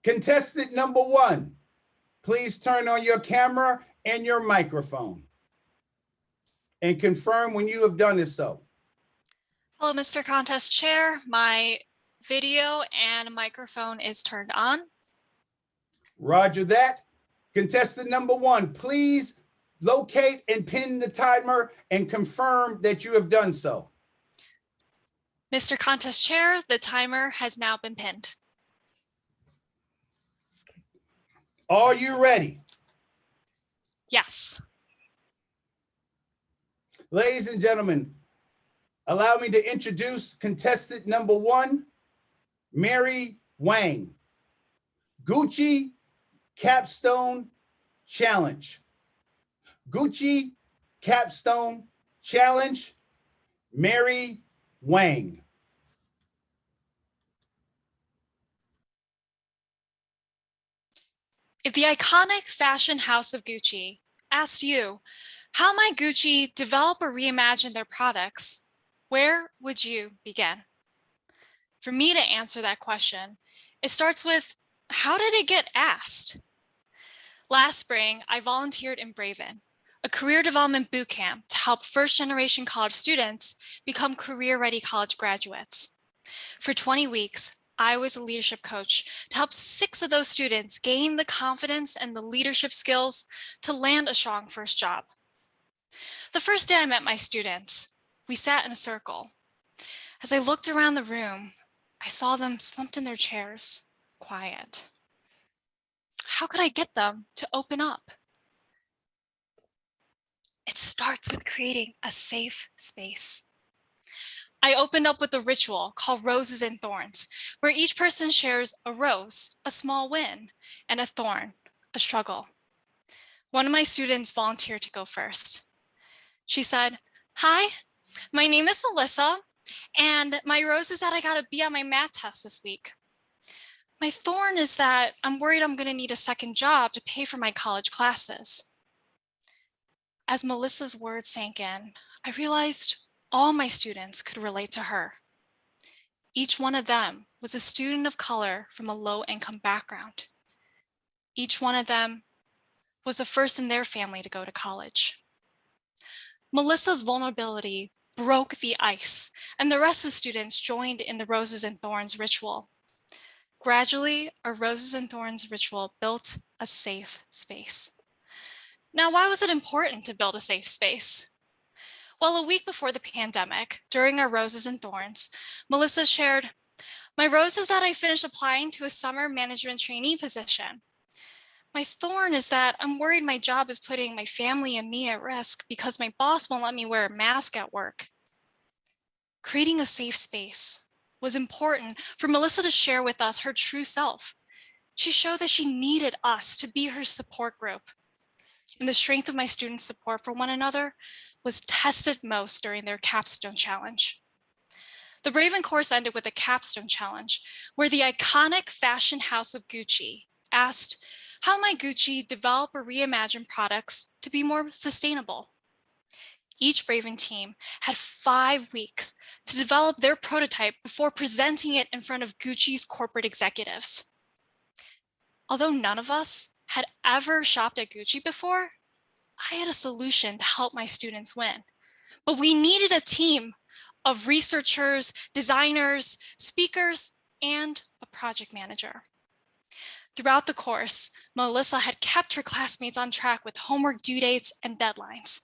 Contestant number 1, please turn on your camera and your microphone and confirm when you have done this so. Hello, Mr. Contest Chair. My video and microphone is turned on. Roger that. Contestant number 1, please locate and pin the timer and confirm that you have done so. Mr. Contest Chair, the timer has now been pinned. Are you ready? Yes. Ladies and gentlemen, allow me to introduce contestant number 1, Mary Wang. Gucci Capstone Challenge. Gucci Capstone Challenge, Mary Wang. If the iconic fashion house of Gucci asked you, how might Gucci develop or reimagine their products, where would you begin? For me to answer that question, it starts with, how did it get asked? Last spring, I volunteered in Braven, a career development boot camp to help first-generation college students become career-ready college graduates. For 20 weeks, I was a leadership coach to help 6 of those students gain the confidence and the leadership skills to land a strong first job. The first day I met my students, we sat in a circle. As I looked around the room, I saw them slumped in their chairs, quiet. How could I get them to open up? It starts with creating a safe space. I opened up with a ritual called Roses and Thorns, where each person shares a rose, a small win, and a thorn, a struggle. One of my students volunteered to go first. She said, "Hi, my name is Melissa, and my rose is that I got a B on my math test this week. My thorn is that I'm worried I'm going to need a second job to pay for my college classes." As Melissa's words sank in, I realized all my students could relate to her. Each one of them was a student of color from a low-income background. Each one of them was the first in their family to go to college. Melissa's vulnerability broke the ice, and the rest of the students joined in the Roses and Thorns ritual. Gradually, our Roses and Thorns ritual built a safe space. Now, why was it important to build a safe space? Well, a week before the pandemic, during our Roses and Thorns, Melissa shared, "My rose is that I finished applying to a summer management trainee position. My thorn is that I'm worried my job is putting my family and me at risk because my boss won't let me wear a mask at work." Creating a safe space was important for Melissa to share with us her true self. She showed that she needed us to be her support group. And the strength of my students' support for one another was tested most during their Capstone challenge. The Braven course ended with a Capstone challenge, where the iconic fashion house of Gucci asked, how might Gucci develop or reimagine products to be more sustainable? Each Braven team had 5 weeks to develop their prototype before presenting it in front of Gucci's corporate executives. Although none of us had ever shopped at Gucci before, I had a solution to help my students win. But we needed a team of researchers, designers, speakers, and a project manager. Throughout the course, Melissa had kept her classmates on track with homework due dates and deadlines.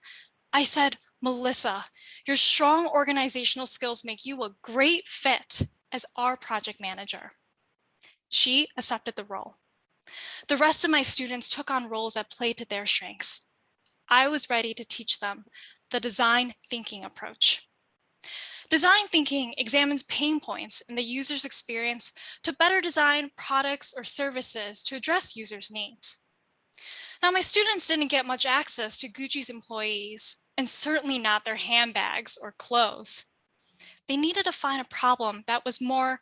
I said, "Melissa, your strong organizational skills make you a great fit as our project manager." She accepted the role. The rest of my students took on roles that played to their strengths. I was ready to teach them the design thinking approach. Design thinking examines pain points in the user's experience to better design products or services to address users' needs. Now, my students didn't get much access to Gucci's employees, and certainly not their handbags or clothes. They needed to find a problem that was more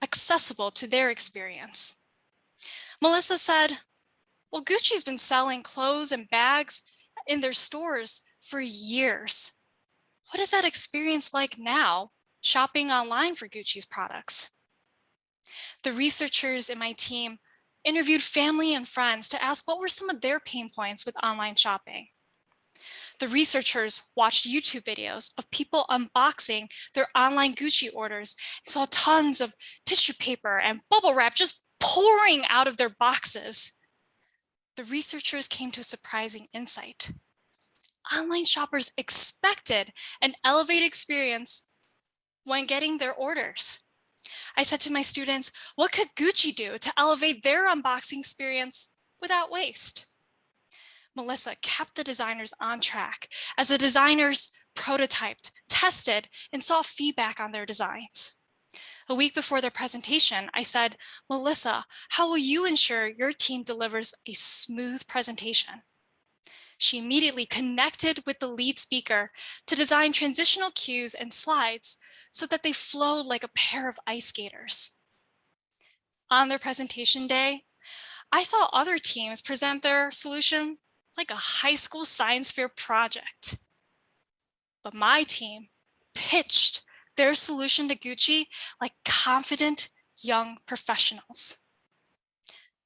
accessible to their experience. Melissa said, "Well, Gucci's been selling clothes and bags in their stores for years. What is that experience like now, shopping online for Gucci's products?" The researchers in my team interviewed family and friends to ask what were some of their pain points with online shopping. The researchers watched YouTube videos of people unboxing their online Gucci orders and saw tons of tissue paper and bubble wrap just pouring out of their boxes. The researchers came to a surprising insight. Online shoppers expected an elevated experience when getting their orders. I said to my students, what could Gucci do to elevate their unboxing experience without waste? Melissa kept the designers on track as the designers prototyped, tested, and saw feedback on their designs. A week before their presentation, I said, Melissa, how will you ensure your team delivers a smooth presentation? She immediately connected with the lead speaker to design transitional cues and slides so that they flowed like a pair of ice skaters. On their presentation day, I saw other teams present their solution like a high school science fair project. But my team pitched their solution to Gucci like confident young professionals.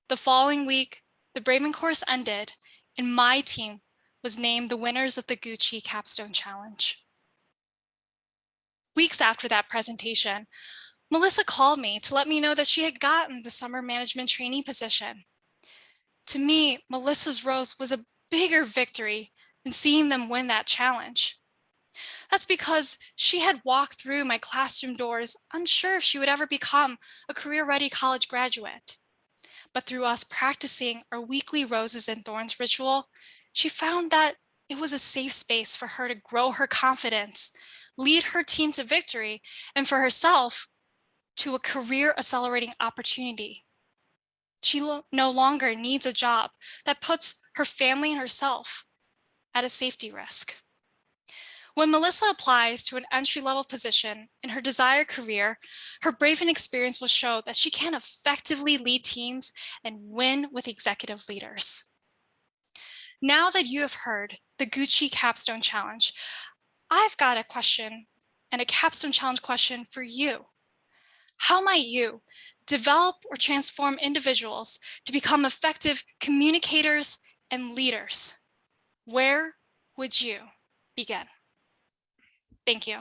The following week, the Braving course ended, and my team was named the winners of the Gucci Capstone Challenge. Weeks after that presentation, Melissa called me to let me know that she had gotten the summer management trainee position. To me, Melissa's rose was a bigger victory than seeing them win that challenge. That's because she had walked through my classroom doors unsure if she would ever become a career-ready college graduate. But through us practicing our weekly Roses and Thorns ritual, she found that it was a safe space for her to grow her confidence, lead her team to victory, and for herself to a career-accelerating opportunity. She no longer needs a job that puts her family and herself at a safety risk. When Melissa applies to an entry-level position in her desired career, her Braven experience will show that she can effectively lead teams and win with executive leaders. Now that you have heard the Gucci Capstone Challenge, I've got a question and a Capstone Challenge question for you. How might you develop or transform individuals to become effective communicators and leaders? Where would you begin? Thank you.